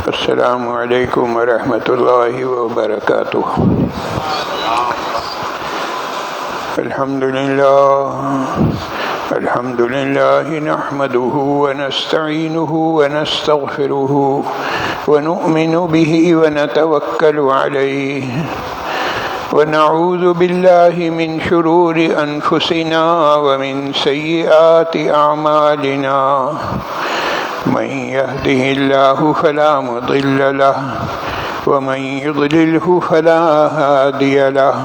السلام علیکم ورحمۃ اللہ وبرکاتہ۔ الحمد للہ نحمده ونستعینه ونستغفره ونؤمن به ونتوکل علیہ ونعوذ باللہ من شرور انفسنا ومن سیئات اعمالنا، من يهده الله فلا مضل له ومن يضلله فلا هادي له،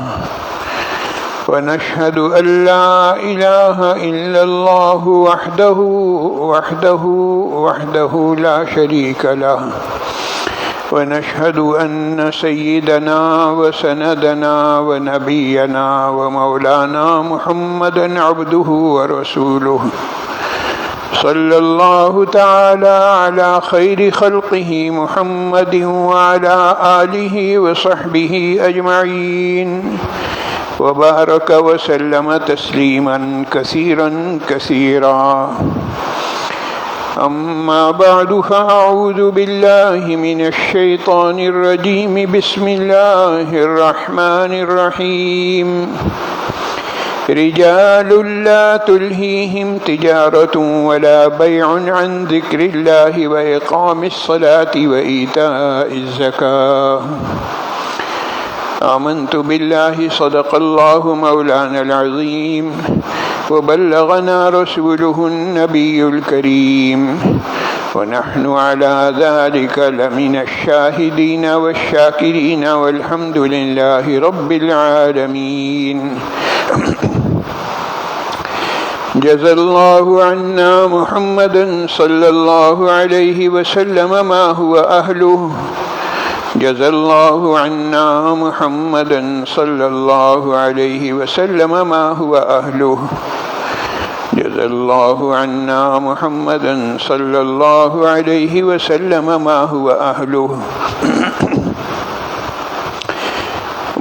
ونشهد أن لا إله إلا الله وحده لا شريك له، ونشهد أن سيدنا وسندنا ونبينا ومولانا محمدا عبده ورسوله، صلى الله تعالى على خير خلقه محمد وعلى آله وصحبه أجمعين، وبارك وسلم تسليما كثيرا كثيرا. أما بعد فأعوذ بالله من الشيطان الرجيم. بسم الله الرحمن الرحيم. رجال لا تلهيهم تجارة ولا بيع عن ذكر الله وإقام الصلاة وإيتاء الزكاة. آمنت بالله صدق الله مولانا العظيم وبلغنا رسوله النبي الكريم، ونحن على ذلك لمن الشاهدين والشاكرين والحمد لله رب العالمين. جزا الله عنا محمدا صلى الله عليه وسلم ما هو أهله. جزا الله عنا محمدا صلى الله عليه وسلم ما هو أهله. جزا الله عنا محمدا صلى الله عليه وسلم ما هو أهله.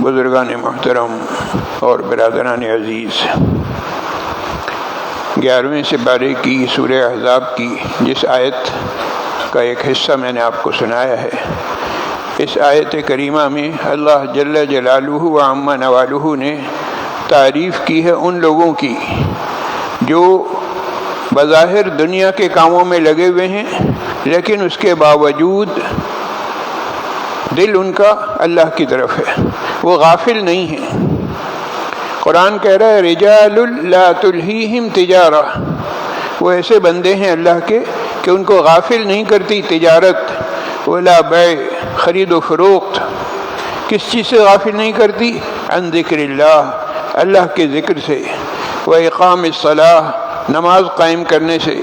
بزرگان محترم اور برادران عزیز، 11ویں سپارے کی سورہ احزاب کی جس آیت کا ایک حصہ میں نے آپ کو سنایا ہے، اس آیت کریمہ میں اللہ جل جلالہ و عم نوالہ نے تعریف کی ہے ان لوگوں کی جو بظاہر دنیا کے کاموں میں لگے ہوئے ہیں، لیکن اس کے باوجود دل ان کا اللہ کی طرف ہے، وہ غافل نہیں ہیں. قرآن کہہ رہا ہے رجال لا تلہیہم تجارہ، وہ ایسے بندے ہیں اللہ کے کہ ان کو غافل نہیں کرتی تجارت، ولا بیع، خرید و فروخت. کس چیز سے غافل نہیں کرتی؟ عن ذکر اللہ، اللہ کے ذکر سے، و اقام الصلاۃ، نماز قائم کرنے سے،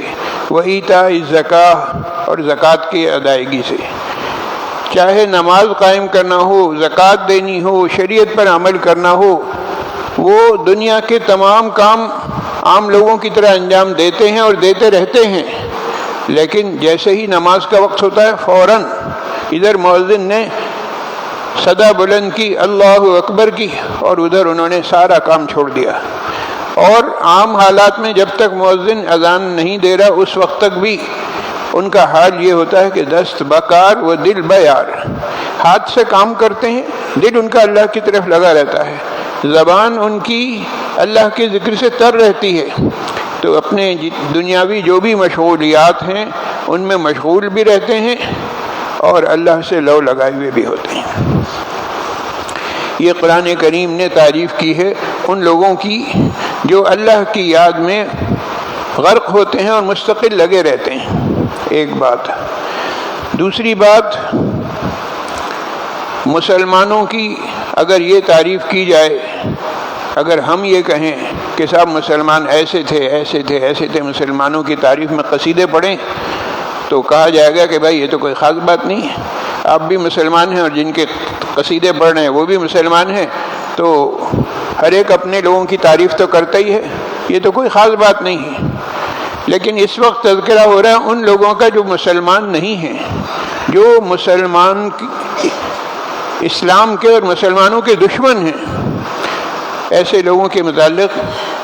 و ایتاء الزکاۃ، اور زکوٰۃ کی ادائیگی سے. چاہے نماز قائم کرنا ہو، زکوٰۃ دینی ہو، شریعت پر عمل کرنا ہو، وہ دنیا کے تمام کام عام لوگوں کی طرح انجام دیتے ہیں اور دیتے رہتے ہیں، لیکن جیسے ہی نماز کا وقت ہوتا ہے فوراً ادھر مؤذن نے صدا بلند کی، اللہ اکبر کی، اور ادھر انہوں نے سارا کام چھوڑ دیا. اور عام حالات میں جب تک مؤذن اذان نہیں دے رہا اس وقت تک بھی ان کا حال یہ ہوتا ہے کہ دست بکار و دل بیار، ہاتھ سے کام کرتے ہیں، دل ان کا اللہ کی طرف لگا رہتا ہے، زبان ان کی اللہ کے ذکر سے تر رہتی ہے، تو اپنے دنیاوی جو بھی مشغولیات ہیں ان میں مشغول بھی رہتے ہیں اور اللہ سے لو لگائے ہوئے بھی ہوتے ہیں. یہ قرآن کریم نے تعریف کی ہے ان لوگوں کی جو اللہ کی یاد میں غرق ہوتے ہیں اور مستقل لگے رہتے ہیں. ایک بات. دوسری بات، مسلمانوں کی اگر یہ تعریف کی جائے، اگر ہم یہ کہیں کہ صاحب مسلمان ایسے تھے ایسے تھے ایسے تھے، مسلمانوں کی تعریف میں قصیدے پڑھیں، تو کہا جائے گا کہ بھائی یہ تو کوئی خاص بات نہیں ہے، آپ بھی مسلمان ہیں اور جن کے قصیدے پڑھ رہے ہیں وہ بھی مسلمان ہیں، تو ہر ایک اپنے لوگوں کی تعریف تو کرتا ہی ہے، یہ تو کوئی خاص بات نہیں ہے. لیکن اس وقت تذکرہ ہو رہا ہے ان لوگوں کا جو مسلمان نہیں ہیں، جو مسلمان اسلام کے اور مسلمانوں کے دشمن ہیں. ایسے لوگوں کے متعلق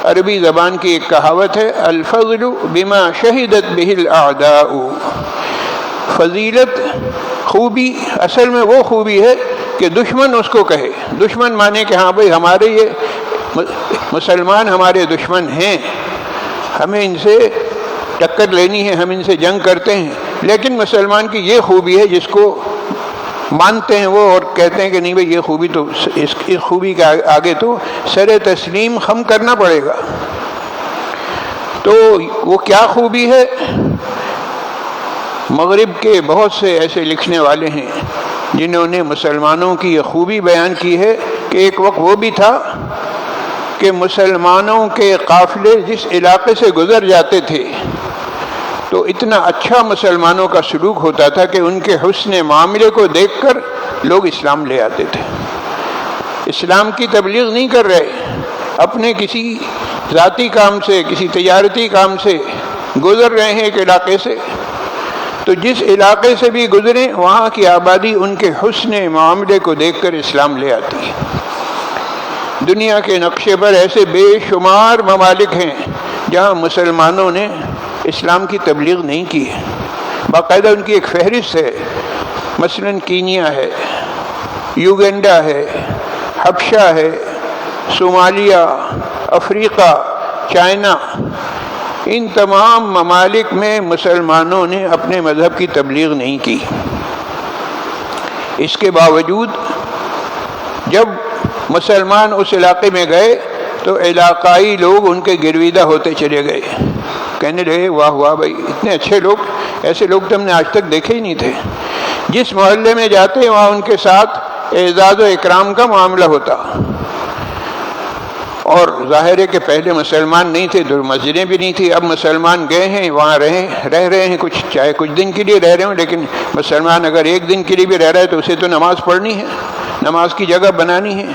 عربی زبان کی ایک کہاوت ہے، الفضل بما شہدت بہ الاعداء، فضیلت، خوبی اصل میں وہ خوبی ہے کہ دشمن اس کو کہے. دشمن مانے کہ ہاں بھائی ہمارے یہ مسلمان ہمارے دشمن ہیں، ہمیں ان سے ٹکر لینی ہے، ہم ان سے جنگ کرتے ہیں. لیکن مسلمان کی یہ خوبی ہے جس کو مانتے ہیں وہ اور کہتے ہیں کہ نہیں بھائی یہ خوبی تو اس خوبی کے آگے تو سر تسلیم خم کرنا پڑے گا. تو وہ کیا خوبی ہے؟ مغرب کے بہت سے ایسے لکھنے والے ہیں جنہوں نے مسلمانوں کی یہ خوبی بیان کی ہے کہ ایک وقت وہ بھی تھا کہ مسلمانوں کے قافلے جس علاقے سے گزر جاتے تھے تو اتنا اچھا مسلمانوں کا سلوک ہوتا تھا کہ ان کے حسن معاملے کو دیکھ کر لوگ اسلام لے آتے تھے. اسلام کی تبلیغ نہیں کر رہے، اپنے کسی ذاتی کام سے، کسی تجارتی کام سے گزر رہے ہیں ایک علاقے سے، تو جس علاقے سے بھی گزریں وہاں کی آبادی ان کے حسن معاملے کو دیکھ کر اسلام لے آتی ہے. دنیا کے نقشے پر ایسے بے شمار ممالک ہیں جہاں مسلمانوں نے اسلام کی تبلیغ نہیں کی ہے، باقاعدہ ان کی ایک فہرست ہے. مثلا کینیا ہے، یوگنڈا ہے، حبشہ ہے، صومالیہ، افریقہ، چائنا، ان تمام ممالک میں مسلمانوں نے اپنے مذہب کی تبلیغ نہیں کی. اس کے باوجود جب مسلمان اس علاقے میں گئے تو علاقائی لوگ ان کے گرویدہ ہوتے چلے گئے، کہنے لگے واہ واہ بھائی اتنے اچھے لوگ، ایسے لوگ تو ہم نے آج تک دیکھے ہی نہیں تھے. جس محلے میں جاتے وہاں ان کے ساتھ اعزاز و اکرام کا معاملہ ہوتا. اور ظاہر ہے کہ پہلے مسلمان نہیں تھے تو مسجدیں بھی نہیں تھی. اب مسلمان گئے ہیں وہاں رہ رہے ہیں، چاہے کچھ دن کے لیے رہ رہے ہوں، لیکن مسلمان اگر ایک دن کے لیے بھی رہ رہا ہے تو اسے تو نماز پڑھنی ہے، نماز کی جگہ بنانی ہے.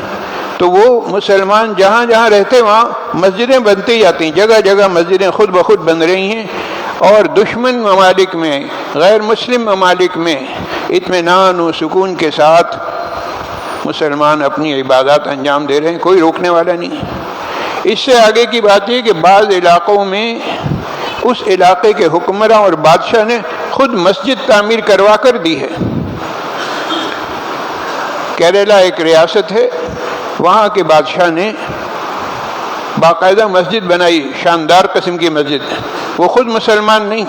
تو وہ مسلمان جہاں جہاں رہتے وہاں مسجدیں بنتی جاتی ہیں، جگہ جگہ مسجدیں خود بخود بن رہی ہیں. اور دشمن ممالک میں، غیر مسلم ممالک میں اطمینان و سکون کے ساتھ مسلمان اپنی عبادات انجام دے رہے ہیں، کوئی روکنے والا نہیں. اس سے آگے کی بات یہ کہ بعض علاقوں میں اس علاقے کے حکمراں اور بادشاہ نے خود مسجد تعمیر کروا کر دی ہے. کیرلا ایک ریاست ہے، وہاں کے بادشاہ نے باقاعدہ مسجد بنائی، شاندار قسم کی مسجد. وہ خود مسلمان نہیں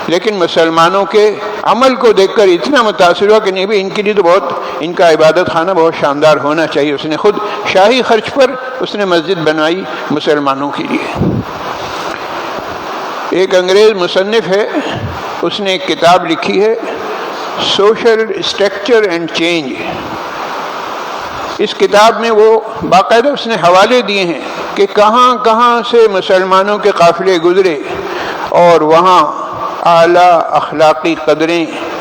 لیکن مسلمانوں کے عمل کو دیکھ کر اتنا متاثر ہوا کہ نہیں بھائی ان کے لیے تو بہت، ان کا عبادت خانہ بہت شاندار ہونا چاہیے. اس نے خود شاہی خرچ پر اس نے مسجد بنوائی مسلمانوں کے لیے. ایک انگریز مصنف ہے، اس نے ایک کتاب لکھی ہے سوشل اسٹرکچر اینڈ چینج. اس کتاب میں وہ باقاعدہ اس نے حوالے دیے ہیں کہ کہاں کہاں سے مسلمانوں کے قافلے گزرے اور وہاں اعلیٰ اخلاقی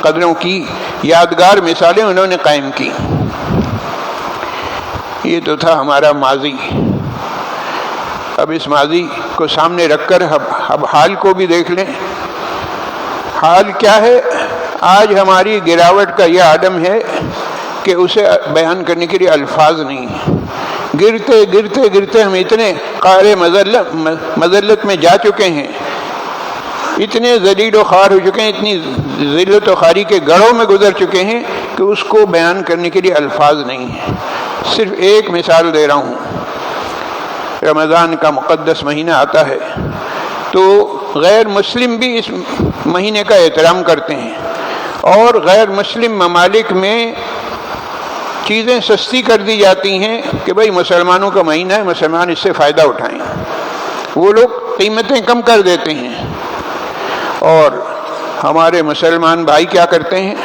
قدروں کی یادگار مثالیں انہوں نے قائم کی. یہ تو تھا ہمارا ماضی. اب اس ماضی کو سامنے رکھ کر اب حال کو بھی دیکھ لیں. حال کیا ہے؟ آج ہماری گراوٹ کا یہ عالم ہے کہ اسے بیان کرنے کے لیے الفاظ نہیں. گرتے گرتے گرتے ہم اتنے قعر مذلت میں جا چکے ہیں، اتنے ذلیل و خوار ہو چکے ہیں، اتنی ذلت و خواری کے گڑھوں میں گزر چکے ہیں کہ اس کو بیان کرنے کے لیے الفاظ نہیں ہیں. صرف ایک مثال دے رہا ہوں. رمضان کا مقدس مہینہ آتا ہے تو غیر مسلم بھی اس مہینے کا احترام کرتے ہیں، اور غیر مسلم ممالک میں چیزیں سستی کر دی جاتی ہیں کہ بھائی مسلمانوں کا مہینہ ہے، مسلمان اس سے فائدہ اٹھائیں. وہ لوگ قیمتیں کم کر دیتے ہیں، اور ہمارے مسلمان بھائی کیا کرتے ہیں؟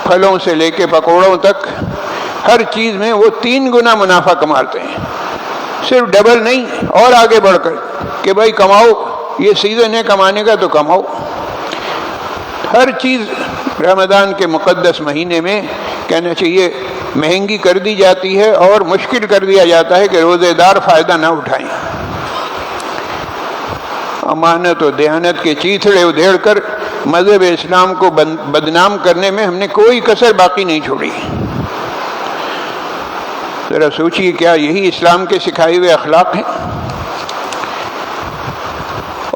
پھلوں سے لے کے پکوڑوں تک ہر چیز میں وہ 3 گنا منافع کماتے ہیں. صرف ڈبل نہیں، اور آگے بڑھ کر کہ بھائی کماؤ، یہ سیزن ہے کمانے کا تو کماؤ. ہر چیز رمضان کے مقدس مہینے میں کہنا چاہیے مہنگی کر دی جاتی ہے اور مشکل کر دیا جاتا ہے کہ روزے دار فائدہ نہ اٹھائیں. امانت و دیانت کے چیتھڑے ادھیڑ کر مذہب اسلام کو بدنام کرنے میں ہم نے کوئی کسر باقی نہیں چھوڑی. ذرا سوچیے کیا یہی اسلام کے سکھائے ہوئے اخلاق ہیں؟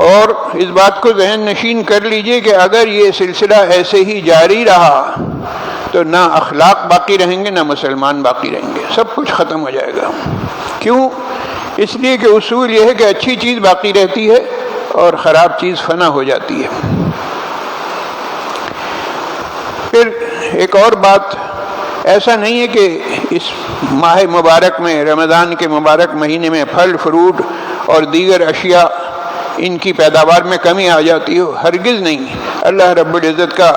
اور اس بات کو ذہن نشین کر لیجئے کہ اگر یہ سلسلہ ایسے ہی جاری رہا تو نہ اخلاق باقی رہیں گے نہ مسلمان باقی رہیں گے، سب کچھ ختم ہو جائے گا۔ کیوں؟ اس لیے کہ اصول یہ ہے کہ اچھی چیز باقی رہتی ہے اور خراب چیز فنا ہو جاتی ہے۔ پھر ایک اور بات، ایسا نہیں ہے کہ اس ماہ مبارک میں، رمضان کے مبارک مہینے میں پھل فروٹ اور دیگر اشیاء ان کی پیداوار میں کمی آ جاتی ہو، ہرگز نہیں۔ اللہ رب العزت کا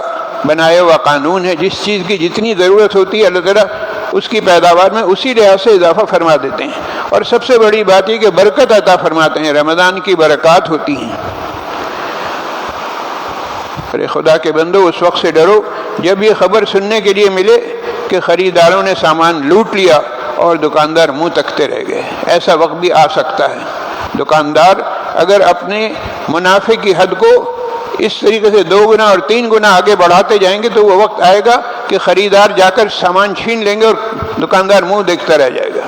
بنایا ہوا قانون ہے، جس چیز کی جتنی ضرورت ہوتی ہے اللہ تعالیٰ اس کی پیداوار میں اسی لحاظ سے اضافہ فرما دیتے ہیں۔ اور سب سے بڑی بات یہ کہ برکت عطا فرماتے ہیں، رمضان کی برکات ہوتی ہیں۔ ارے خدا کے بندو، اس وقت سے ڈرو جب یہ خبر سننے کے لیے ملے کہ خریداروں نے سامان لوٹ لیا اور دکاندار منہ تکتے رہ گئے۔ ایسا وقت بھی آ سکتا ہے۔ دکاندار اگر اپنے منافع کی حد کو اس طریقے سے 2 گنا اور 3 گنا آگے بڑھاتے جائیں گے تو وہ وقت آئے گا کہ خریدار جا کر سامان چھین لیں گے اور دکاندار منہ دیکھتا رہ جائے گا۔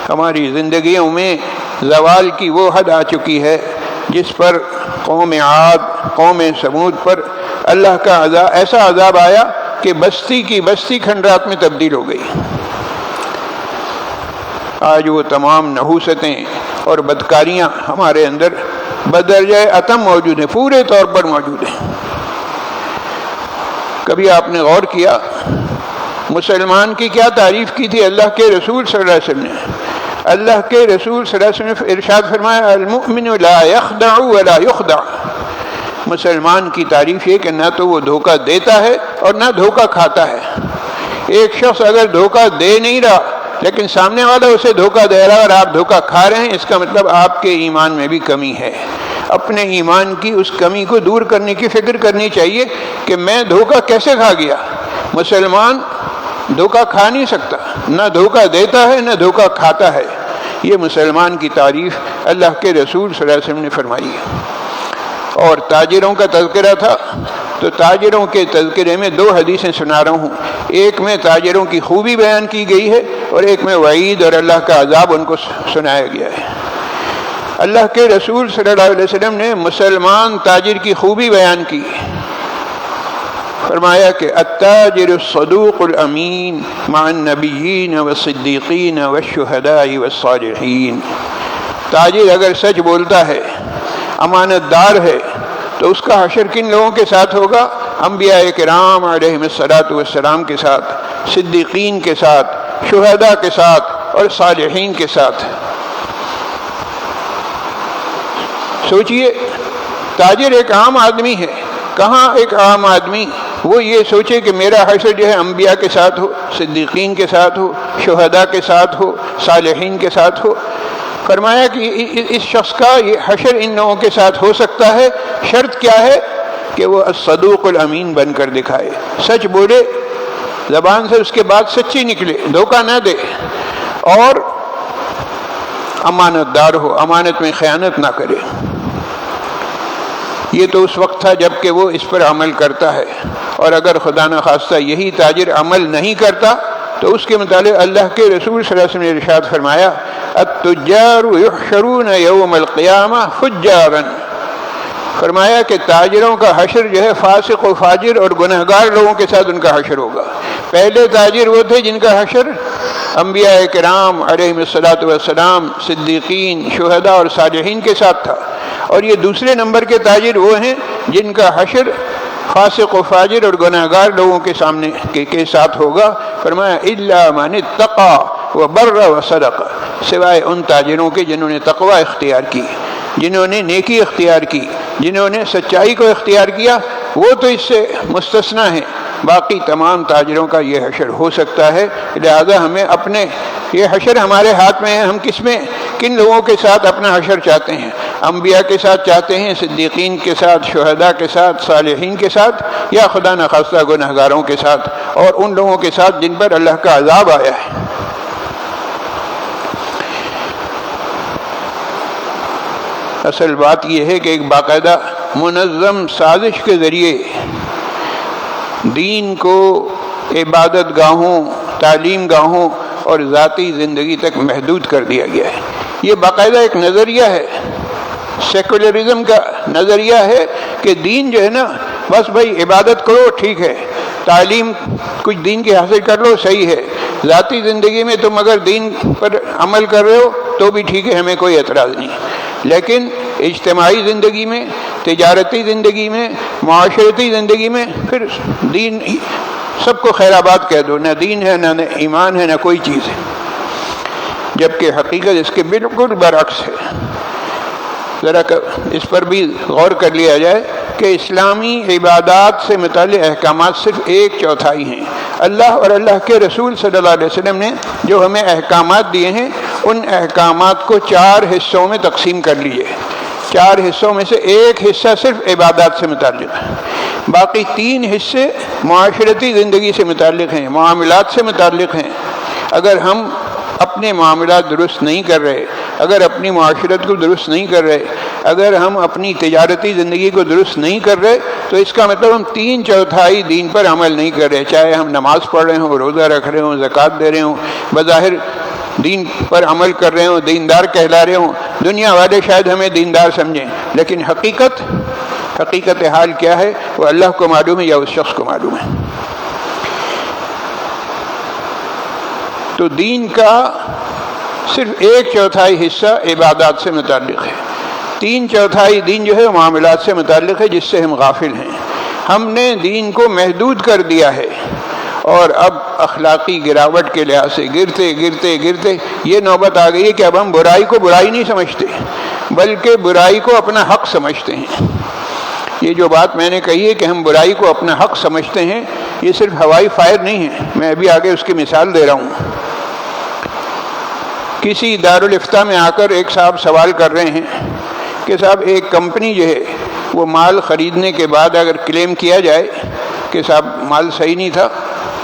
ہماری زندگیوں میں زوال کی وہ حد آ چکی ہے جس پر قوم عاد، قوم سمود پر اللہ کا عذاب، ایسا عذاب آیا کہ بستی کی بستی کھنڈرات میں تبدیل ہو گئی۔ آج وہ تمام نحوستیں اور بدکاریاں ہمارے اندر بدرجہ اتم موجود ہیں، پورے طور پر موجود ہیں۔ کبھی آپ نے غور کیا مسلمان کی کیا تعریف کی تھی اللہ کے رسول صلی اللہ علیہ وسلم نے؟ اللہ کے رسول صلی اللہ علیہ وسلم نے ارشاد فرمایا المؤمن لا يخدع ولا يخدع۔ مسلمان کی تعریف یہ کہ نہ تو وہ دھوکہ دیتا ہے اور نہ دھوکہ کھاتا ہے۔ ایک شخص اگر دھوکہ دے نہیں رہا لیکن سامنے والا اسے دھوکہ دے رہا اور آپ دھوکہ کھا رہے ہیں، اس کا مطلب آپ کے ایمان میں بھی کمی ہے۔ اپنے ایمان کی اس کمی کو دور کرنے کی فکر کرنی چاہیے کہ میں دھوکہ کیسے کھا گیا۔ مسلمان دھوکہ کھا نہیں سکتا، نہ دھوکہ دیتا ہے نہ دھوکہ کھاتا ہے۔ یہ مسلمان کی تعریف اللہ کے رسول صلی اللہ علیہ وسلم نے فرمائی ہے۔ اور تاجروں کا تذکرہ تھا تو تاجروں کے تذکرے میں 2 حدیثیں سنا رہا ہوں، ایک میں تاجروں کی خوبی بیان کی گئی ہے اور ایک میں وعید اور اللہ کا عذاب ان کو سنایا گیا ہے۔ اللہ کے رسول صلی اللہ علیہ وسلم نے مسلمان تاجر کی خوبی بیان کی، فرمایا کہ التاجر الصدوق الامین مع النبیین والصدیقین والشہداء والصالحین۔ تاجر اگر سچ بولتا ہے، امانت دار ہے، تو اس کا حشر کن لوگوں کے ساتھ ہوگا؟ انبیاء کرام علیہم الصلاۃ والسلام کے ساتھ، صدیقین کے ساتھ، شہداء کے ساتھ اور صالحین کے ساتھ۔ سوچئے تاجر ایک عام آدمی ہے، کہاں ایک عام آدمی وہ یہ سوچے کہ میرا حشر جو ہے انبیاء کے ساتھ ہو، صدیقین کے ساتھ ہو، شہداء کے ساتھ ہو، صالحین کے ساتھ ہو۔ فرمایا کہ اس شخص کا یہ حشر ان لوگوں کے ساتھ ہو سکتا ہے، شرط کیا ہے کہ وہ الصدوق الامین بن کر دکھائے، سچ بولے، زبان سے اس کے بعد سچی نکلے، دھوکہ نہ دے، اور امانت دار ہو، امانت میں خیانت نہ کرے۔ یہ تو اس وقت تھا جب کہ وہ اس پر عمل کرتا ہے، اور اگر خدا نخواستہ یہی تاجر عمل نہیں کرتا تو اس کے متعلق اللہ کے رسول صلی اللہ علیہ وسلم نے ارشاد فرمایا التجار یحشرون یوم القیامہ فجارا۔ فرمایا کہ تاجروں کا حشر جو ہے فاسق و فاجر اور گنہگار لوگوں کے ساتھ ان کا حشر ہوگا۔ پہلے تاجر وہ تھے جن کا حشر انبیاء کرام علیہم الصلاۃ والسلام، صدیقین، شہداء اور صالحین کے ساتھ تھا، اور یہ دوسرے نمبر کے تاجر وہ ہیں جن کا حشر فاسق و فاجر اور گنہگار لوگوں کے سامنے کے ساتھ ہوگا۔ فرمایا الا من اتقى وبر وصدق، سوائے ان تاجروں کے جنہوں نے تقوی اختیار کی، جنہوں نے نیکی اختیار کی، جنہوں نے سچائی کو اختیار کیا، وہ تو اس سے مستثنیٰ ہیں۔ باقی تمام تاجروں کا یہ حشر ہو سکتا ہے، لہذا ہمیں اپنے یہ حشر ہمارے ہاتھ میں ہے، ہم کس میں کن لوگوں کے ساتھ اپنا حشر چاہتے ہیں؟ انبیاء کے ساتھ چاہتے ہیں، صدیقین کے ساتھ، شہداء کے ساتھ، صالحین کے ساتھ، یا خدا نخواستہ گنہگاروں کے ساتھ اور ان لوگوں کے ساتھ جن پر اللہ کا عذاب آیا ہے۔ اصل بات یہ ہے کہ ایک باقاعدہ منظم سازش کے ذریعے دین کو عبادت گاہوں، تعلیم گاہوں اور ذاتی زندگی تک محدود کر دیا گیا ہے۔ یہ باقاعدہ ایک نظریہ ہے، سیکولرزم کا نظریہ ہے کہ دین جو ہے نا بس بھائی عبادت کرو ٹھیک ہے، تعلیم کچھ دین کی حاصل کر لو صحیح ہے، ذاتی زندگی میں تم اگر دین پر عمل کر رہے ہو تو بھی ٹھیک ہے، ہمیں کوئی اعتراض نہیں، لیکن اجتماعی زندگی میں، تجارتی زندگی میں، معاشرتی زندگی میں پھر دین سب کو خیر آباد کہہ دو، نہ دین ہے نہ ایمان ہے نہ کوئی چیز ہے، جبکہ حقیقت اس کے بالکل برعکس ہے۔ ذرا اس پر بھی غور کر لیا جائے کہ اسلامی عبادات سے متعلق احکامات صرف 1/4 ہیں۔ اللہ اور اللہ کے رسول صلی اللہ علیہ وسلم نے جو ہمیں احکامات دیے ہیں ان احکامات کو 4 حصوں میں تقسیم کر لیے، 4 حصوں میں سے ایک حصہ صرف عبادات سے متعلق ہے، باقی 3 حصے معاشرتی زندگی سے متعلق ہیں، معاملات سے متعلق ہیں۔ اگر ہم اپنے معاملات درست نہیں کر رہے، اگر اپنی معاشرت کو درست نہیں کر رہے، اگر ہم اپنی تجارتی زندگی کو درست نہیں کر رہے تو اس کا مطلب ہم 3/4 دین پر عمل نہیں کر رہے، چاہے ہم نماز پڑھ رہے ہوں، روزہ رکھ رہے ہوں، زکوٰۃ دے رہے ہوں، بظاہر دین پر عمل کر رہے ہوں، دیندار کہلا رہے ہوں، دنیا والے شاید ہمیں دیندار سمجھیں، لیکن حقیقت حال کیا ہے وہ اللہ کو معلوم ہے یا اس شخص کو معلوم ہے۔ تو دین کا صرف 1/4 حصہ عبادات سے متعلق ہے، 3/4 دین جو ہے معاملات سے متعلق ہے جس سے ہم غافل ہیں۔ ہم نے دین کو محدود کر دیا ہے اور اب اخلاقی گراوٹ کے لحاظ سے گرتے یہ نوبت آ گئی ہے کہ اب ہم برائی کو برائی نہیں سمجھتے بلکہ برائی کو اپنا حق سمجھتے ہیں۔ یہ جو بات میں نے کہی ہے کہ ہم برائی کو اپنا حق سمجھتے ہیں، یہ صرف ہوائی فائر نہیں ہے، میں ابھی آگے اس کی مثال دے رہا ہوں۔ کسی دارالافتاء میں آ کر ایک صاحب سوال کر رہے ہیں کہ صاحب ایک کمپنی جو ہے وہ مال خریدنے کے بعد اگر کلیم کیا جائے کہ صاحب مال صحیح نہیں تھا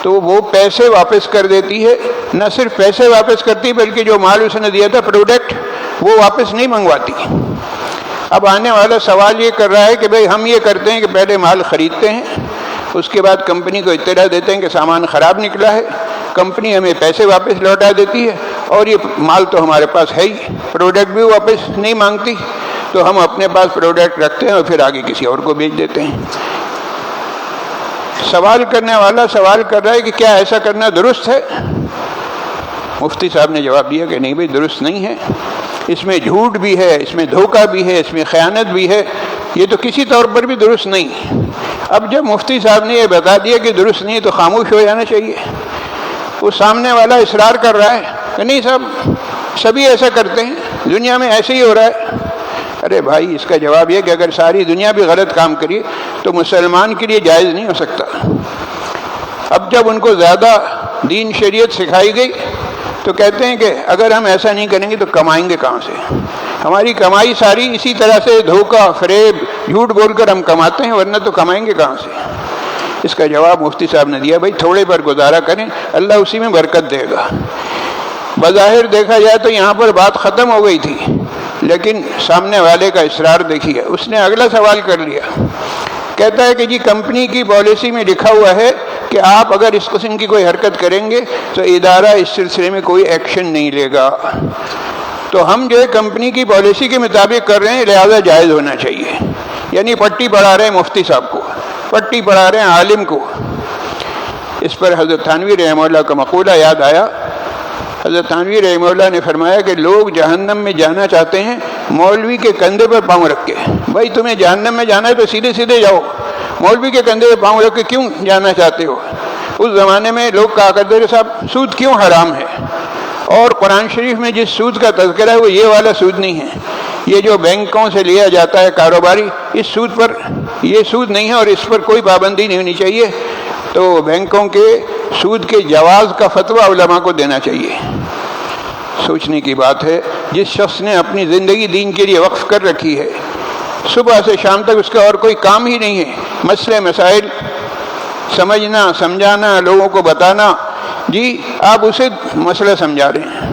تو وہ پیسے واپس کر دیتی ہے، نہ صرف پیسے واپس کرتی بلکہ جو مال اس نے دیا تھا پروڈکٹ وہ واپس نہیں منگواتی۔ اب آنے والا سوال یہ کر رہا ہے کہ بھئی ہم یہ کرتے ہیں کہ پہلے مال خریدتے ہیں، اس کے بعد کمپنی کو اطلاع دیتے ہیں کہ سامان خراب نکلا ہے، کمپنی ہمیں پیسے واپس لوٹا دیتی ہے اور یہ مال تو ہمارے پاس ہے ہی، پروڈکٹ بھی واپس نہیں مانگتی، تو ہم اپنے پاس پروڈکٹ رکھتے ہیں اور پھر آگے کسی اور کو بیچ دیتے ہیں۔ سوال کرنے والا سوال کر رہا ہے کہ کیا ایسا کرنا درست ہے؟ مفتی صاحب نے جواب دیا کہ نہیں بھائی درست نہیں ہے، اس میں جھوٹ بھی ہے، اس میں دھوکہ بھی ہے، اس میں خیانت بھی ہے، یہ تو کسی طور پر بھی درست نہیں۔ اب جب مفتی صاحب نے یہ بتا دیا کہ درست نہیں تو خاموش ہو جانا چاہیے۔ وہ سامنے والا اصرار کر رہا ہے کہ نہیں صاحب سبھی ایسا کرتے ہیں، دنیا میں ایسے ہی ہو رہا ہے۔ ارے بھائی اس کا جواب یہ کہ اگر ساری دنیا بھی غلط کام کریے تو مسلمان کے لیے جائز نہیں ہو سکتا۔ اب جب ان کو زیادہ دین شریعت سکھائی گئی تو کہتے ہیں کہ اگر ہم ایسا نہیں کریں گے تو کمائیں گے کہاں سے؟ ہماری کمائی ساری اسی طرح سے دھوکہ فریب جھوٹ بول کر ہم کماتے ہیں، ورنہ تو کمائیں گے کہاں سے؟ اس کا جواب مفتی صاحب نے دیا بھائی تھوڑے پر گزارا کریں، اللہ اسی میں برکت دے گا۔ بظاہر دیکھا جائے تو یہاں پر بات ختم ہو گئی تھی، لیکن سامنے والے کا اصرار دیکھیے، اس نے اگلا سوال کر لیا، کہتا ہے کہ جی کمپنی کی پالیسی میں لکھا ہوا ہے کہ آپ اگر اس قسم کی کوئی حرکت کریں گے تو ادارہ اس سلسلے میں کوئی ایکشن نہیں لے گا، تو ہم جو ہے کمپنی کی پالیسی کے مطابق کر رہے ہیں لہذا جائز ہونا چاہیے۔ یعنی پٹی پڑھا رہے ہیں مفتی صاحب کو، پٹی پڑھا رہے ہیں عالم کو۔ اس پر حضرت تھانوی رحمہ اللہ کا مقولہ یاد آیا۔ حضرت تھانوی رحمہ اللہ نے فرمایا کہ لوگ جہنم میں جانا چاہتے ہیں مولوی کے کندھے پر پاؤں رکھ کے۔ بھائی تمہیں جہنم میں جانا ہے تو سیدھے سیدھے جاؤ، مولوی کے کندھے پر پاؤں رکھ کے کیوں جانا چاہتے ہو؟ اس زمانے میں لوگ کہا کرتے تھے صاحب سود کیوں حرام ہے، اور قرآن شریف میں جس سود کا تذکرہ ہے وہ یہ والا سود نہیں ہے، یہ جو بینکوں سے لیا جاتا ہے کاروباری، اس سود پر یہ سود نہیں ہے اور اس پر کوئی پابندی نہیں ہونی چاہیے۔ تو بینکوں کے سود کے جواز کا فتویٰ علماء کو دینا چاہیے۔ سوچنے کی بات ہے، جس شخص نے اپنی زندگی دین کے لیے وقف کر رکھی ہے، صبح سے شام تک اس کا اور کوئی کام ہی نہیں ہے، مسئلے مسائل سمجھنا سمجھانا لوگوں کو بتانا، جی آپ اسے مسئلہ سمجھا رہے ہیں۔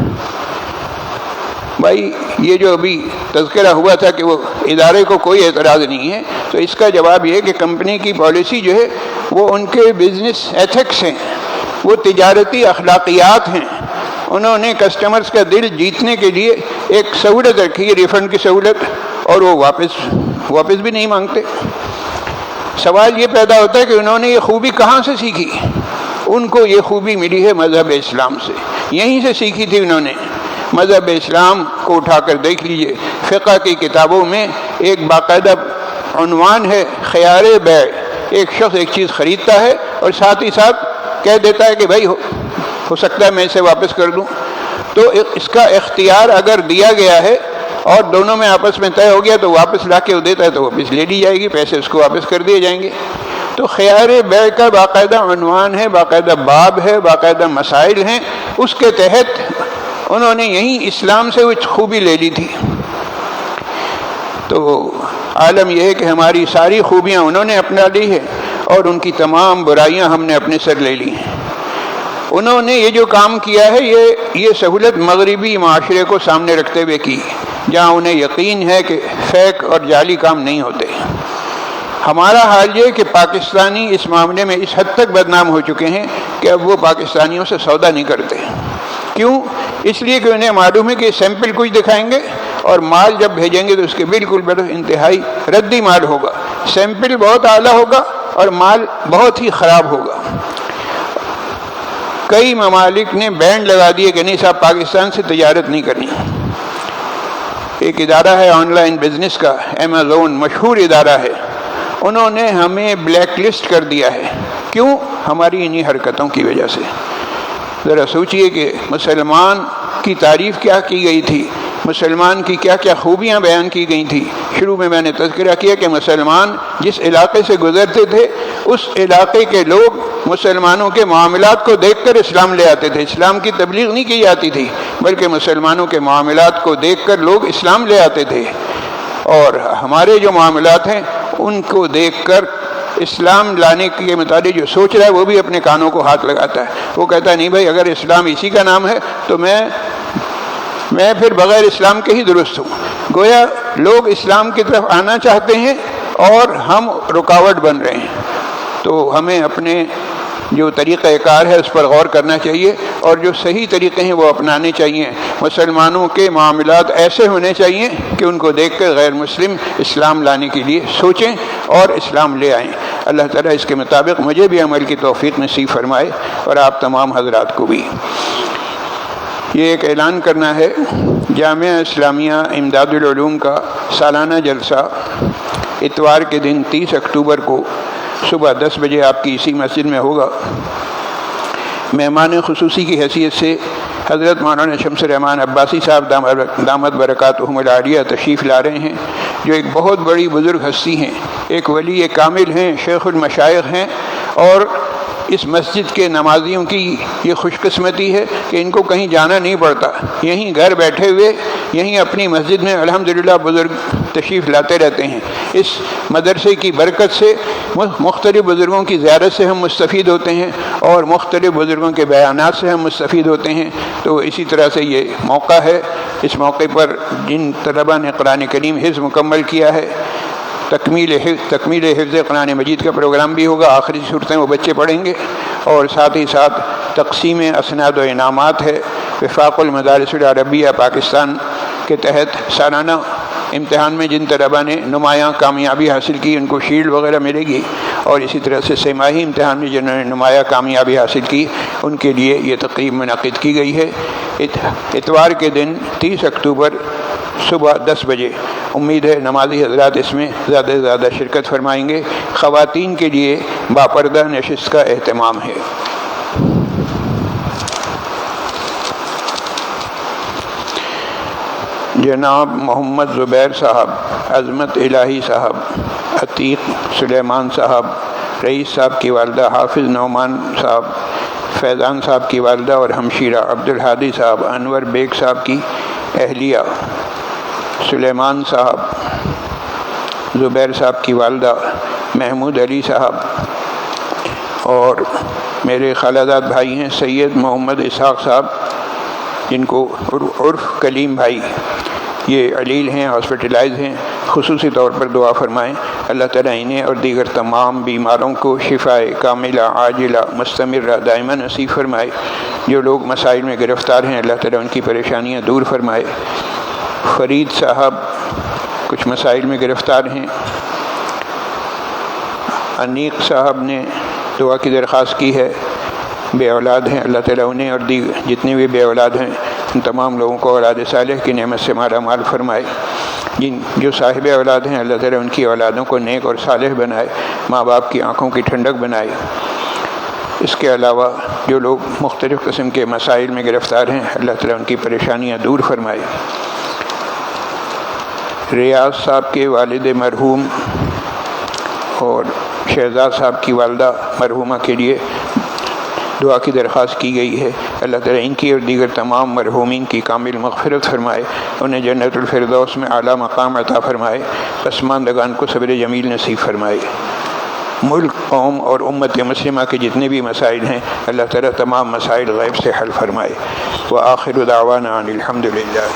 بھائی یہ جو ابھی تذکرہ ہوا تھا کہ وہ ادارے کو کوئی اعتراض نہیں ہے، تو اس کا جواب یہ کہ کمپنی کی پالیسی جو ہے وہ ان کے بزنس ایتھکس ہیں، وہ تجارتی اخلاقیات ہیں۔ انہوں نے کسٹمرز کا دل جیتنے کے لیے ایک سہولت رکھی ہے ریفنڈ کی سہولت، اور وہ واپس بھی نہیں مانگتے۔ سوال یہ پیدا ہوتا ہے کہ انہوں نے یہ خوبی کہاں سے سیکھی؟ ان کو یہ خوبی ملی ہے مذہب اسلام سے، یہیں سے سیکھی تھی انہوں نے۔ مذہب اسلام کو اٹھا کر دیکھ لیجئے، فقہ کی کتابوں میں ایک باقاعدہ عنوان ہے خیار بیع۔ ایک شخص ایک چیز خریدتا ہے اور ساتھ ہی ساتھ کہہ دیتا ہے کہ بھائی ہو سکتا ہے میں اسے واپس کر دوں، تو اس کا اختیار اگر دیا گیا ہے اور دونوں میں آپس میں طے ہو گیا تو واپس لا کے وہ دیتا ہے تو واپس لے لی جائے گی، پیسے اس کو واپس کر دیے جائیں گے۔ تو خیار بیع کا باقاعدہ عنوان ہے، باقاعدہ باب ہے، باقاعدہ مسائل ہیں، اس کے تحت انہوں نے یہیں اسلام سے وہ خوبی لے لی تھی۔ تو عالم یہ ہے کہ ہماری ساری خوبیاں انہوں نے اپنا لی ہے اور ان کی تمام برائیاں ہم نے اپنے سر لے لی ہیں۔ انہوں نے یہ جو کام کیا ہے یہ سہولت مغربی معاشرے کو سامنے رکھتے ہوئے کی، جہاں انہیں یقین ہے کہ فیک اور جعلی کام نہیں ہوتے۔ ہمارا حال یہ کہ پاکستانی اس معاملے میں اس حد تک بدنام ہو چکے ہیں کہ اب وہ پاکستانیوں سے سودا نہیں کرتے۔ کیوں؟ اس لیے کہ انہیں معلوم ہے کہ سیمپل کچھ دکھائیں گے اور مال جب بھیجیں گے تو اس کے بالکل انتہائی ردی مال ہوگا، سیمپل بہت اعلیٰ ہوگا اور مال بہت ہی خراب ہوگا۔ کئی ممالک نے بین لگا دیے کہ نہیں صاحب پاکستان سے تجارت نہیں کرنی۔ ایک ادارہ ہے آن لائن بزنس کا، ایمیزون، مشہور ادارہ ہے، انہوں نے ہمیں بلیک لسٹ کر دیا ہے۔ کیوں؟ ہماری انہی حرکتوں کی وجہ سے۔ ذرا سوچئے کہ مسلمان کی تعریف کیا کی گئی تھی، مسلمان کی کیا کیا خوبیاں بیان کی گئی تھیں۔ شروع میں نے تذکرہ کیا کہ مسلمان جس علاقے سے گزرتے تھے اس علاقے کے لوگ مسلمانوں کے معاملات کو دیکھ کر اسلام لے آتے تھے۔ اسلام کی تبلیغ نہیں کی جاتی تھی بلکہ مسلمانوں کے معاملات کو دیکھ کر لوگ اسلام لے آتے تھے، اور ہمارے جو معاملات ہیں ان کو دیکھ کر اسلام لانے کے متعلق جو سوچ رہا ہے وہ بھی اپنے کانوں کو ہاتھ لگاتا ہے۔ وہ کہتا ہے نہیں بھائی اگر اسلام اسی کا نام ہے تو میں پھر بغیر اسلام کے ہی درست ہوں۔ گویا لوگ اسلام کی طرف آنا چاہتے ہیں اور ہم رکاوٹ بن رہے ہیں۔ تو ہمیں اپنے جو طریقہ کار ہے اس پر غور کرنا چاہیے اور جو صحیح طریقے ہیں وہ اپنانے چاہیے۔ مسلمانوں کے معاملات ایسے ہونے چاہیے کہ ان کو دیکھ کر غیر مسلم اسلام لانے کے لیے سوچیں اور اسلام لے آئیں۔ اللہ تعالیٰ اس کے مطابق مجھے بھی عمل کی توفیق نصیب فرمائے اور آپ تمام حضرات کو بھی۔ یہ ایک اعلان کرنا ہے، جامعہ اسلامیہ امداد العلوم کا سالانہ جلسہ اتوار کے دن 30 اکتوبر کو صبح 10 بجے آپ کی اسی مسجد میں ہوگا۔ مہمان خصوصی کی حیثیت سے حضرت مولانا شمس الرحمان عباسی صاحب دامت برکاتہم العالیہ تشریف لا رہے ہیں، جو ایک بہت بڑی بزرگ ہستی ہیں، ایک ولی کامل ہیں، شیخ المشائخ ہیں، اور اس مسجد کے نمازیوں کی یہ خوش قسمتی ہے کہ ان کو کہیں جانا نہیں پڑتا، یہیں گھر بیٹھے ہوئے یہیں اپنی مسجد میں الحمدللہ بزرگ تشریف لاتے رہتے ہیں۔ اس مدرسے کی برکت سے مختلف بزرگوں کی زیارت سے ہم مستفید ہوتے ہیں اور مختلف بزرگوں کے بیانات سے ہم مستفید ہوتے ہیں۔ تو اسی طرح سے یہ موقع ہے، اس موقع پر جن طلباء نے قرآن کریم حفظ مکمل کیا ہے، تکمیل حفظ قرآن مجید کا پروگرام بھی ہوگا، آخری صورتیں وہ بچے پڑھیں گے، اور ساتھ ہی ساتھ تقسیم اسناد و انعامات ہے۔ وفاق المدارس العربیہ پاکستان کے تحت سالانہ امتحان میں جن طلباء نے نمایاں کامیابی حاصل کی ان کو شیلڈ وغیرہ ملے گی، اور اسی طرح سے سہ-ماہی امتحان میں جنہوں نے نمایاں کامیابی حاصل کی ان کے لیے یہ تقریب منعقد کی گئی ہے اتوار کے دن 30 اکتوبر صبح 10 بجے۔ امید ہے نمازی حضرات اس میں زیادہ سے زیادہ شرکت فرمائیں گے۔ خواتین کے لیے باپردہ نشست کا اہتمام ہے۔ جناب محمد زبیر صاحب، عظمت الہی صاحب، عتیق سلیمان صاحب، رئیس صاحب کی والدہ حافظ نعمان صاحب، فیضان صاحب کی والدہ اور ہمشیرہ عبدالحادی صاحب، انور بیگ صاحب کی اہلیہ، سلیمان صاحب، زبیر صاحب کی والدہ محمود علی صاحب، اور میرے خالہ بھائی ہیں سید محمد اسحاق صاحب جن کو عرف کلیم بھائی، یہ علیل ہیں، ہاسپٹلائز ہیں، خصوصی طور پر دعا فرمائیں۔ اللہ تعالیٰ انہیں اور دیگر تمام بیماروں کو شفائے کاملہ عاجلہ مستمرہ دائمہ نصیب فرمائے۔ جو لوگ مسائل میں گرفتار ہیں اللہ تعالیٰ ان کی پریشانیاں دور فرمائے۔ فرید صاحب کچھ مسائل میں گرفتار ہیں۔ انیق صاحب نے دعا کی درخواست کی ہے، بے اولاد ہیں، اللہ تعالیٰ انہیں اور جتنے بھی بے اولاد ہیں ان تمام لوگوں کو اولاد صالح کی نعمت سے مالا مال فرمائے۔ جو صاحب اولاد ہیں اللہ تعالیٰ ان کی اولادوں کو نیک اور صالح بنائے، ماں باپ کی آنکھوں کی ٹھنڈک بنائے۔ اس کے علاوہ جو لوگ مختلف قسم کے مسائل میں گرفتار ہیں اللہ تعالیٰ ان کی پریشانیاں دور فرمائے۔ ریاض صاحب کے والد مرحوم اور شہزاد صاحب کی والدہ مرحومہ کے لیے دعا کی درخواست کی گئی ہے۔ اللہ تعالیٰ ان کی اور دیگر تمام مرحومین کی کامل مغفرت فرمائے، انہیں جنت الفردوس میں اعلیٰ مقام عطا فرمائے، پسماندگان کو صبر جمیل نصیب فرمائے۔ ملک، قوم اور امت مسلمہ کے جتنے بھی مسائل ہیں اللہ تعالیٰ تمام مسائل غیب سے حل فرمائے۔ وآخر دعوانا ان الحمد للہ۔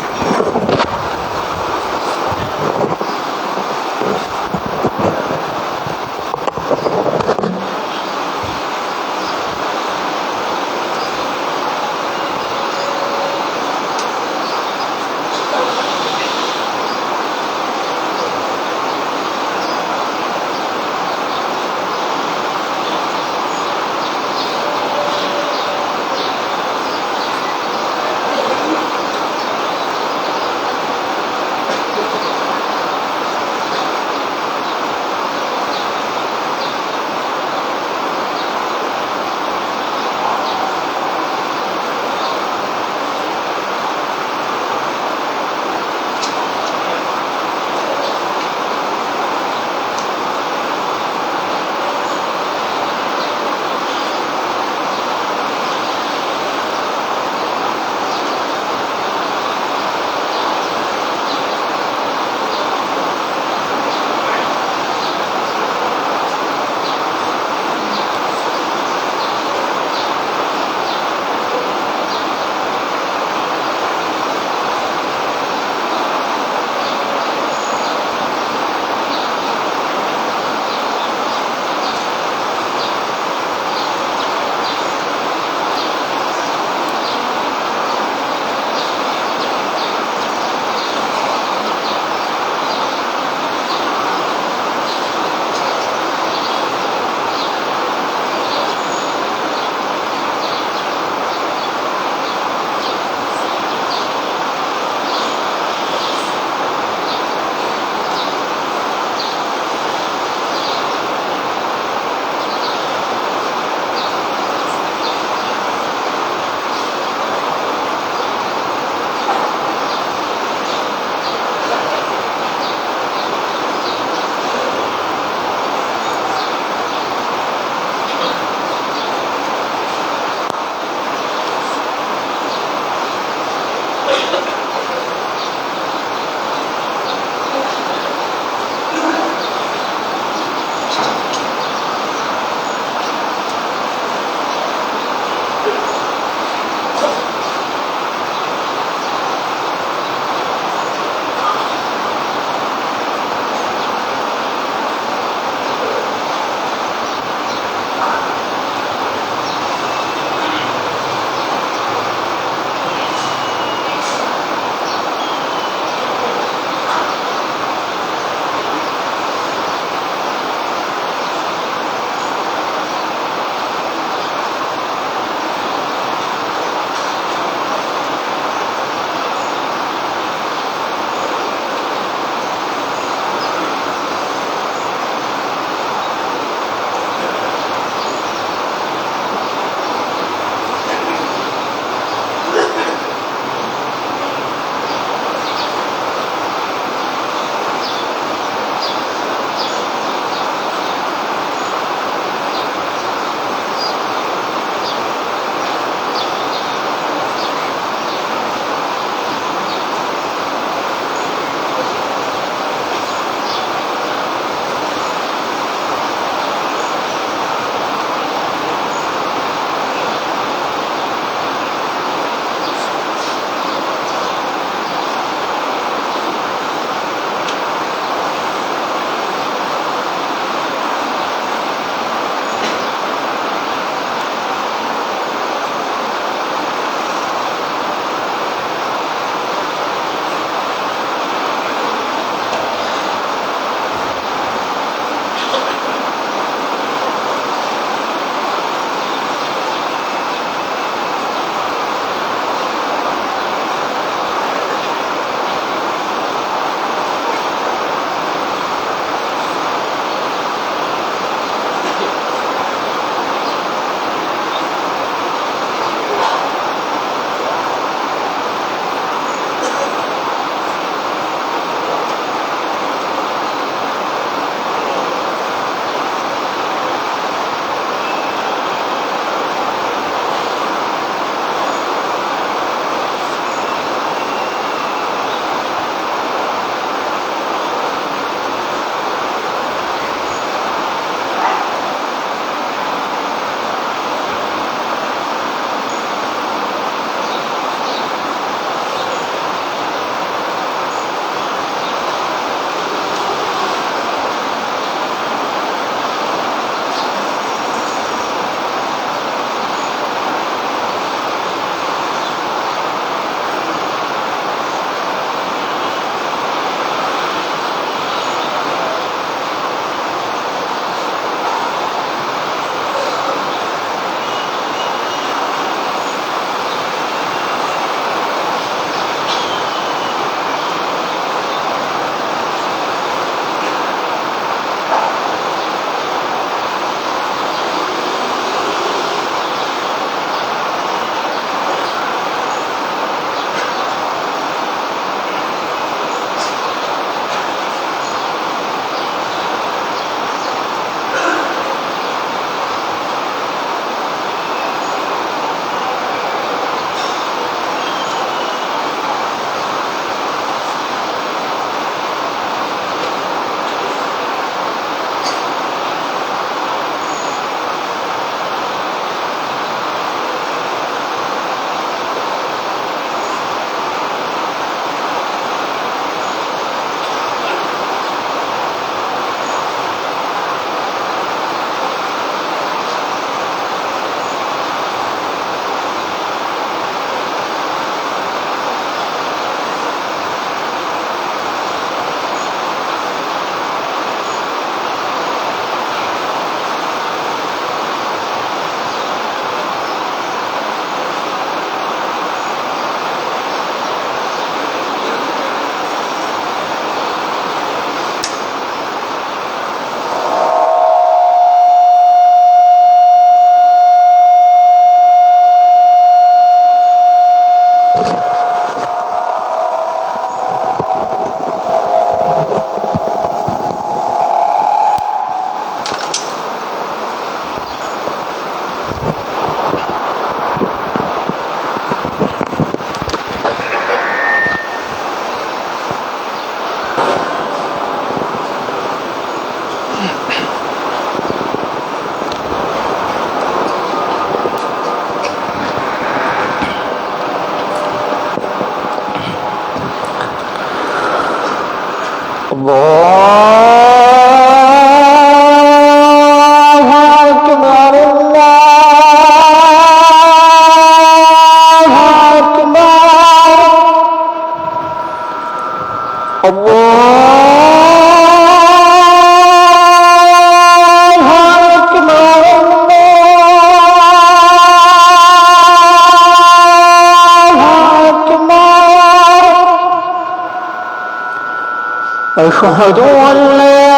أشهد أن لا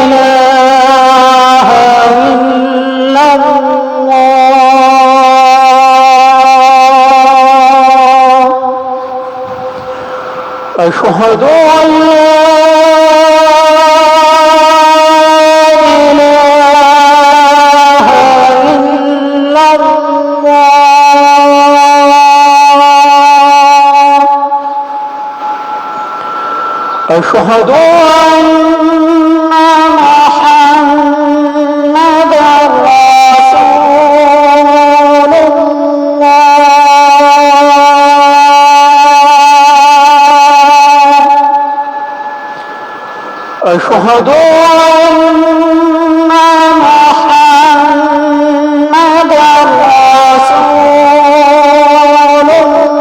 إله إلا الله أشهد أن لا إله إلا الله أشهد أن محمدا رسول الله أشهد أن محمدا رسول الله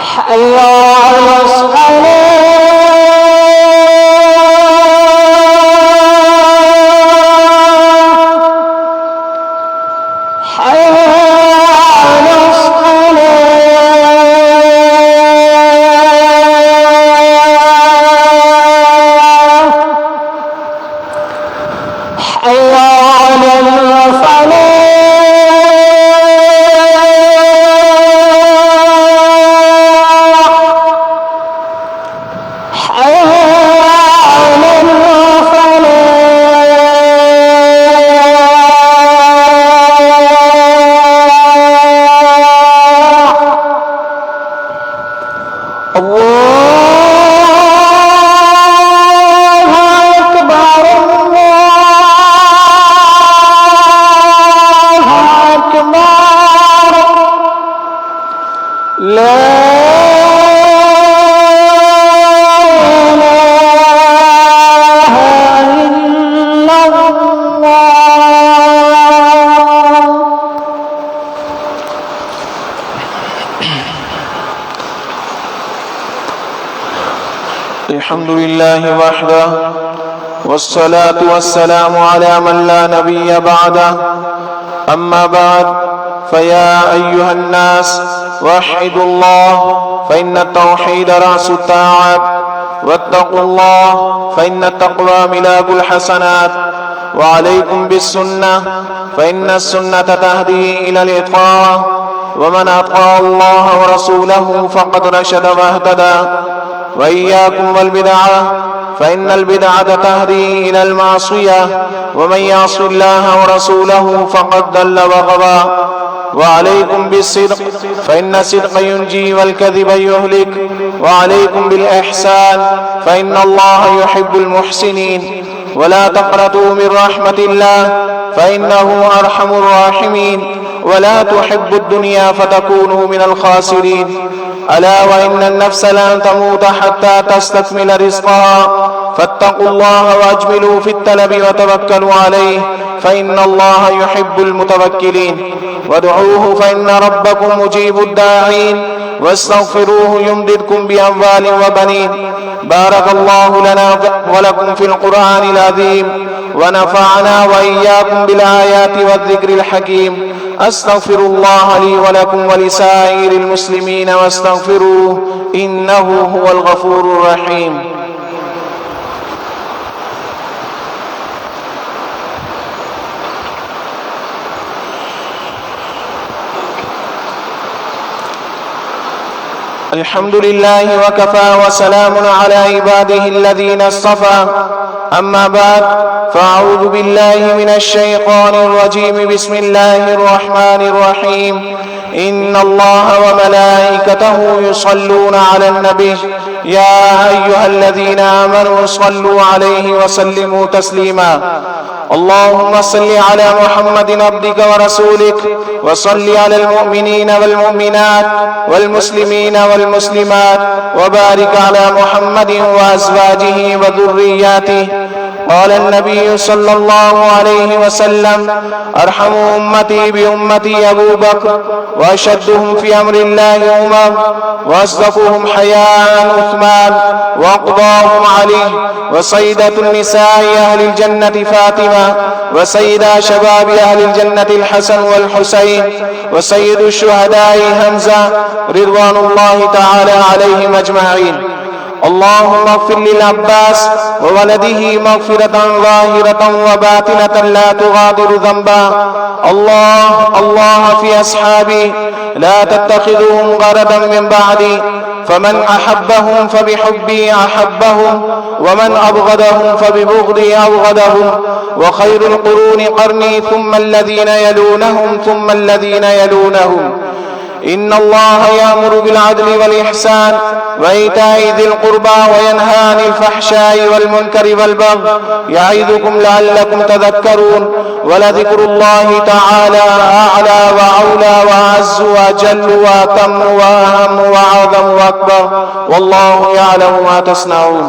حي على الصلاة حي على الصلاة حي على الفلاح حي على الفلاح الله أكبر الله أكبر لا إله إلا الله الحمد لله وحده والصلاة والسلام على من لا نبي بعده أما بعد فيا أيها الناس وحدوا الله فإن التوحيد رأس الطاعات واتقوا الله فإن التقوى ملاك الحسنات وعليكم بالسنة فإن السنة تهدي إلى الإطاعة ومن أطاع الله ورسوله فقد رشد واهتدى وإياكم والبدعة فإن البدعة تهدي إلى المعصية ومن يعص الله ورسوله فقد ضل وغوى وعليكم بالصدق فإن الصدق ينجي والكذب يهلك وعليكم بالإحسان فإن الله يحب المحسنين ولا تقنطوا من رحمة الله فإنه أرحم الراحمين ولا تحبوا الدنيا فتكونوا من الخاسرين ألا وإن النفس لن تموت حتى تستكمل رزقها فاتقوا الله وأجملوا في الطلب وتوكلوا عليه فإن الله يحب المتوكلين وادعوه فإن ربكم مجيب الداعين واستغفروه يمددكم بأموال وبنين بارك الله لنا ولكم في القرآن العظيم ونفعنا وإياكم بالآيات والذكر الحكيم أستغفر الله لي ولكم ولسائر المسلمين واستغفروه إنه هو الغفور الرحيم الحمد لله وكفى وسلام على عباده الذين اصطفى أما بعد فأعوذ بالله من الشيطان الرجيم بسم الله الرحمن الرحيم إن الله وملائكته يصلون على النبي يا أيها الذين آمنوا صلوا عليه وسلموا تسليما اللهم صل على محمد عبدك ورسولك وصل على المؤمنين والمؤمنات والمسلمين والمسلمات وبارك على محمد وأزواجه وذرياته قال النبي صلى الله عليه وسلم: أرحم أمتي بأمتي أبو بكر، وأشدهم في أمر الله عمر، وأصدقهم حياء عثمان، وأقضاهم علي، وسيدة النساء أهل الجنة فاطمة، وسيدا شباب أهل الجنة الحسن والحسين، وسيد الشهداء حمزة رضوان الله تعالى عليهم أجمعين. اللهم اغفر للعباس وولده مغفرة ظاهرة وباطنة لا تغادر ذنبا. الله في أصحابي لا تتخذوهم غرضا من بعدي، فمن أحبهم فبحبي أحبهم، ومن أبغضهم فببغضي أبغضهم، وخير القرون قرني ثم الذين يلونهم ثم الذين يلونهم. إن الله يأمر بالعدل والإحسان وإيتاء ذي القربى وينهى عن الفحشاء والمنكر والبغي يعظكم لعلكم تذكرون. ولذكر الله تعالى أعلى وأولى وأعز وأجل وأتم وأهم وأعظم وأكبر، والله يعلم ما تصنعون.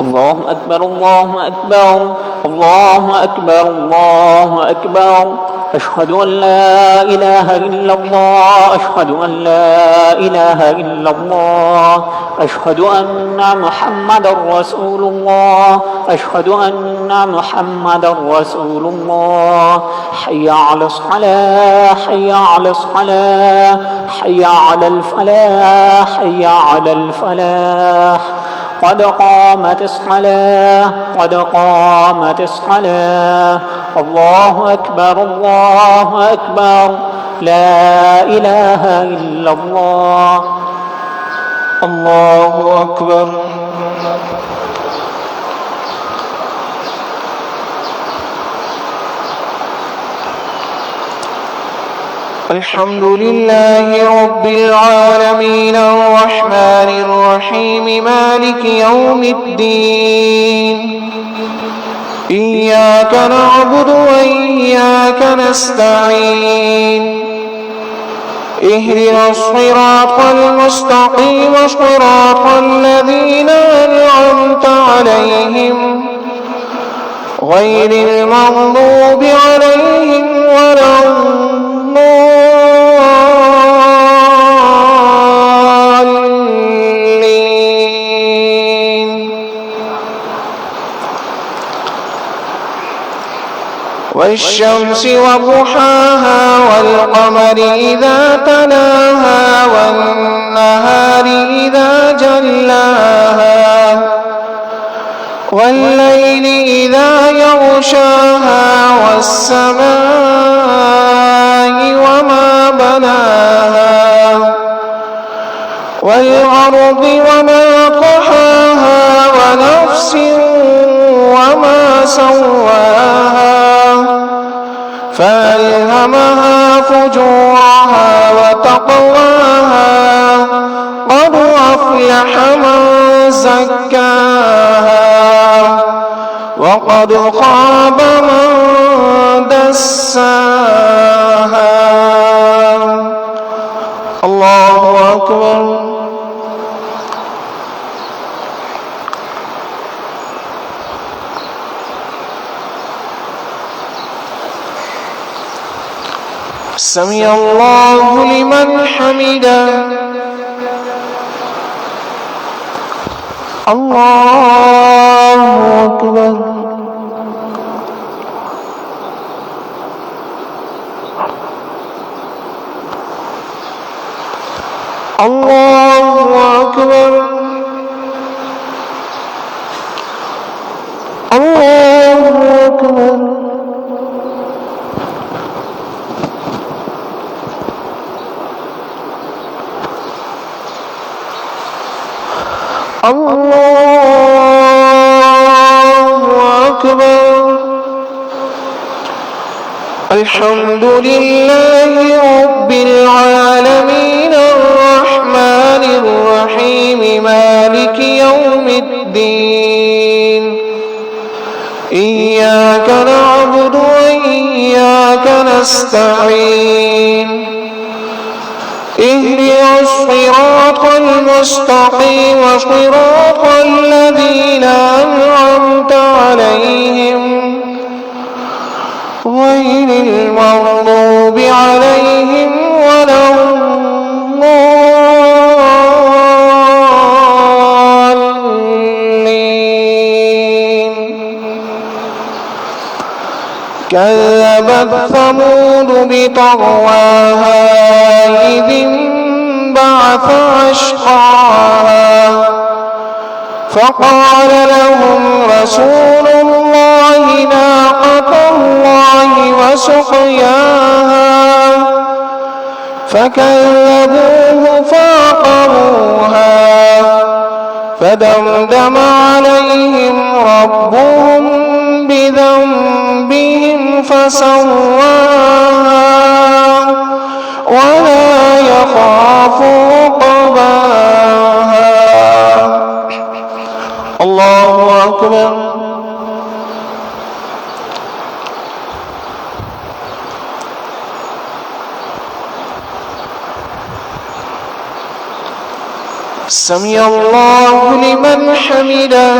الله أكبر الله أكبر الله أكبر الله أكبر. أشهد أن لا إله إلا الله أشهد أن لا إله إلا الله أشهد أن محمدا رسول الله أشهد أن محمدا رسول الله. حي على الصلاة حي على الصلاة حي على الفلاح حي على الفلاح. قد قامت الصلاة قد قامت الصلاة. الله أكبر الله أكبر. لا إله إلا الله. الله أكبر. الحمد لله رب العالمين الرحمن الرحيم مالك يوم الدين. إياك نعبد وإياك نستعين. اهدنا الصراط المستقيم صراط الذين أنعمت عليهم غير المغضوب عليهم ولا الضالين. والشمس وضحاها والقمر إذا تلاها والنهار إذا جلاها والليل إذا يغشاها والسماء وما بناها والأرض وما طحاها ونفس وما سواها فألهمها فجورها وتقواها. قد أفلح من زكاها وقد خاب من دساها. الله أكبر. سمع الله لمن حمده. الله أكبر. الله أكبر. الله أكبر. الله أكبر. الحمد لله رب العالمين الرحمن الرحيم مالك يوم الدين. إياك نعبد وإياك نستعين اهدنا الصراط المستقيم صراط الذين أنعمت عليهم غير المغضوب عليهم ولا الضالين. كذبت ثمود بطغواها إذ انبعث أشقاها فقال لهم رسول الله ناقة الله وسقياها فكذبوه فعقروها فدمدم عليهم ربهم بذنبهم فسواها ولا يخاف عقباها. الله أكبر. سمع الله لمن حمده.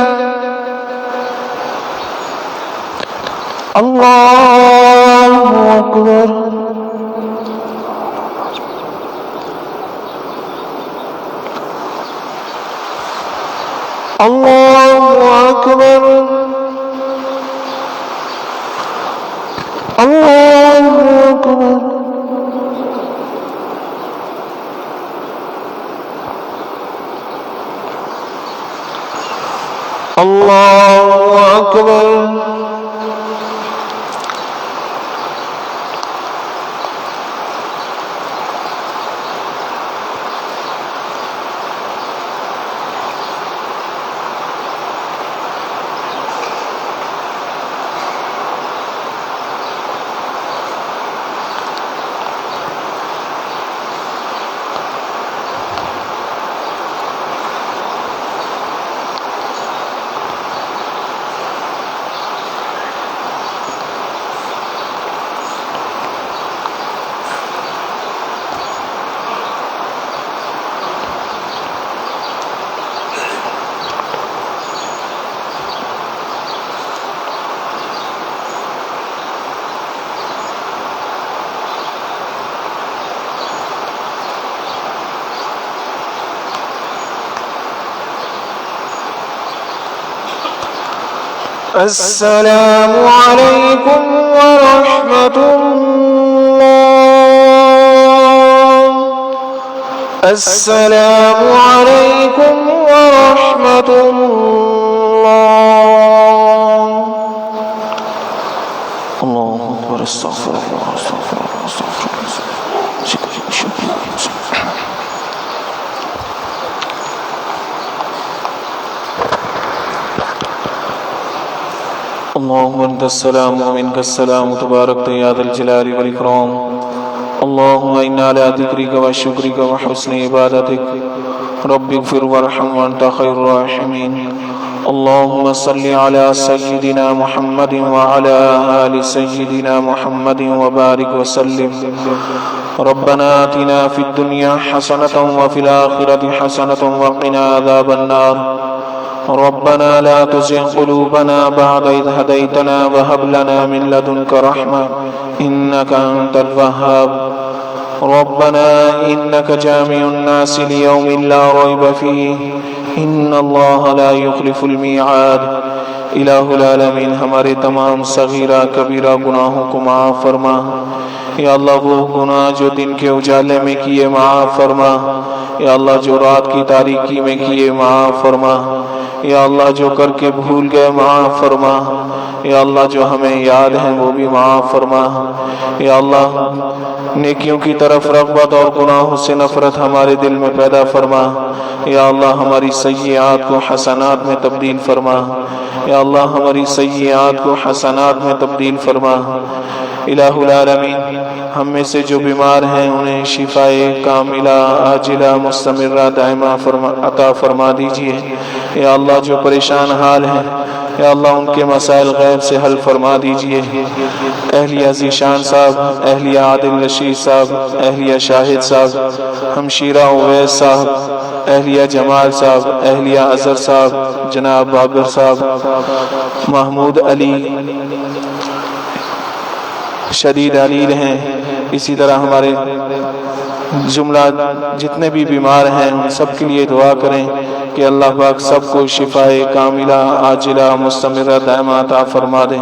الله أكبر. الله أكبر. الله أكبر. الله أكبر. السلام عليكم ورحمة الله. السلام عليكم ورحمة الله. الله أكبر. استغفر الله استغفر الله استغفر الله. اللهم أنت السلام ومنك السلام تبارك يا ذا الجلال والإكرام. اللهم إنا على ذكرك وشكرك وحسن عبادتك. رب اغفر وارحم وأنت خير الراحمين. اللهم صل على سيدنا محمد وعلى آل سيدنا محمد وبارك وسلم. ربنا آتنا في الدنيا حسنة وفي الآخرة حسنة وقنا عذاب النار. ربنا لا تزغ قلوبنا بعد إذ هديتنا وهب لنا من لدنك رحمة إنك أنت الوهاب. ربنا إنك جامع الناس ليوم لا ريب فيه إن الله لا يخلف الميعاد. الہ العالمین ہمارے تمام صغیرہ کبیرہ گناہوں کو معاف فرما. یا اللہ وہ گناہ جو دن کے اجالے میں کیے معاف فرما. یا اللہ جو رات کی تاریکی میں کیے معاف فرما. یا اللہ جو کر کے بھول گئے معاف فرما. یا اللہ جو ہمیں یاد ہیں وہ بھی معاف فرما. یا اللہ نیکیوں کی طرف رغبت اور گناہوں سے نفرت ہمارے دل میں پیدا فرما. یا اللہ ہماری سیئات کو حسنات میں تبدیل فرما. یا اللہ ہماری سیئات کو حسنات میں تبدیل فرما. الہ العالمین ہم میں سے جو بیمار ہیں انہیں شفائے کاملہ عاجلہ مستمرہ دائمہ عطا فرما دیجیے. یا اللہ جو پریشان حال ہیں یا اللہ ان کے مسائل غیب سے حل فرما دیجئے۔ اہلیہ ذیشان صاحب، اہلیہ عادل رشید صاحب، اہلیہ شاہد صاحب، ہمشیرہ اویس صاحب، اہلیہ جمال صاحب، اہلیہ اظہر صاحب، جناب بابر صاحب، محمود علی شدید علیل ہیں، اسی طرح ہمارے جملہ جتنے بھی بیمار ہیں ان سب کے لیے دعا کریں کہ اللہ پاک سب کو شفائے کاملہ عاجلہ مستمرہ دائمہ عطا فرما دیں۔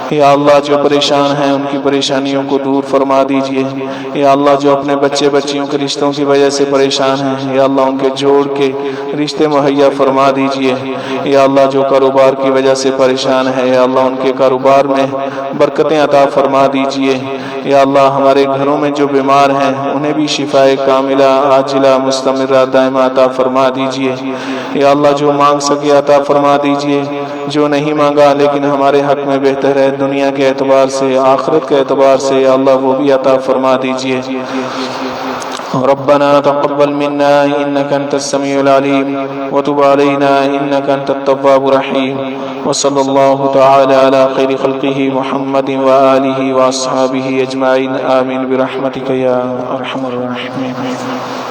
یا اللہ جو پریشان ہیں ان کی پریشانیوں کو دور فرما دیجئے۔ یا اللہ جو اپنے بچے بچیوں کے رشتوں کی وجہ سے پریشان ہیں یا اللہ ان کے جوڑ کے رشتے مہیا فرما دیجئے۔ یا اللہ جو کاروبار کی وجہ سے پریشان ہے یا اللہ ان کے کاروبار میں برکتیں عطا فرما دیجئے۔ یا اللہ ہمارے گھروں میں جو بیمار ہیں انہیں بھی شفائے کاملہ عاجلہ مستمرہ دائمہ عطا فرما دیجئے۔ یا اللہ جو مانگ سکے عطا فرما دیجئے، جو نہیں مانگا لیکن ہمارے حق میں بہتر ہے دنیا کے اعتبار سے آخرت کے اعتبار سے یا اللہ وہ بھی عطا فرما دیجئے۔ ربنا تقبل منا انك انت السميع العليم وتب علينا انك انت التواب الرحيم وصلى الله تعالى على خير خلقه محمد وآله واصحابه اجمعين آمين برحمتك يا ارحم الراحمين۔